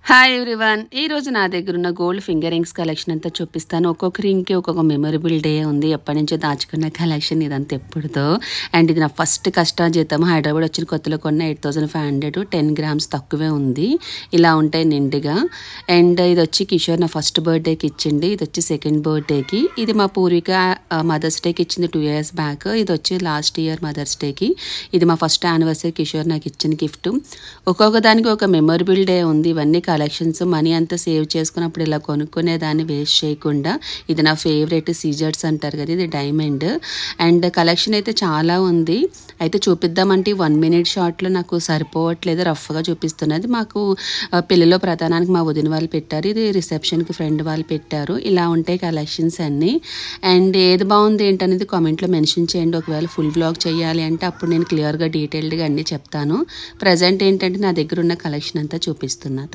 Hi everyone, ఈరోజు నా దగ్గర ఉన్న గోల్డ్ ఫింగర్ రింగ్స్ కలెక్షన్ అంతా చూపిస్తాను. ఒక్కొక్క రింగ్కి ఒక్కొక్క మెమొరబుల్ డే ఉంది. ఎప్పటి నుంచో దాచుకున్న కలెక్షన్ ఇదంతా ఎప్పుడుతో. అండ్ ఇది నా ఫస్ట్ కష్టాజీతం. హైదరాబాద్ వచ్చిన కొత్తలో కొన్న 8500, 10 గ్రామ్స్ తక్కువే ఉంది. ఇలా ఉంటాయి నిండుగా. అండ్ ఇది వచ్చి కిషోర్ నా ఫస్ట్ బర్త్డేకి ఇచ్చింది. ఇది వచ్చి సెకండ్ బర్త్డేకి. ఇది మా పూర్విక మదర్స్ డేకి ఇచ్చింది 2 years బ్యాక్. ఇది వచ్చి లాస్ట్ ఇయర్ మదర్స్ డేకి. ఇది మా ఫస్ట్ యానివర్సరీ కిషోర్ నాకు ఇచ్చిన గిఫ్ట్. ఒక్కొక్క దానికి ఒక మెమొరబుల్ డే ఉంది. ఇవన్నీ కలెక్షన్స్ మనీ అంతా సేవ్ చేసుకున్నప్పుడు ఇలా కొనుక్కునేదాన్ని వేస్ట్ చేయకుండా. ఇది నా ఫేవరెట్ సీజర్స్ అంటారు కదా, ఇది డైమండ్. అండ్ కలెక్షన్ అయితే చాలా ఉంది. అయితే చూపిద్దామంటే 1 minute షార్ట్లో నాకు సరిపోవట్లేదు, రఫ్గా చూపిస్తున్నది. మాకు పెళ్ళిలో ప్రధానానికి మా వదిన వాళ్ళు పెట్టారు, ఇది రిసెప్షన్కి ఫ్రెండ్ వాళ్ళు పెట్టారు. ఇలా ఉంటాయి కలెక్షన్స్ అన్నీ. అండ్ ఏది బాగుంది ఏంటనేది కామెంట్లో మెన్షన్ చేయండి. ఒకవేళ ఫుల్ వ్లాగ్ చేయాలి అంటే అప్పుడు నేను క్లియర్గా డీటెయిల్డ్గా అన్నీ చెప్తాను. ప్రజెంట్ ఏంటంటే నా దగ్గర ఉన్న కలెక్షన్ అంతా చూపిస్తున్నా.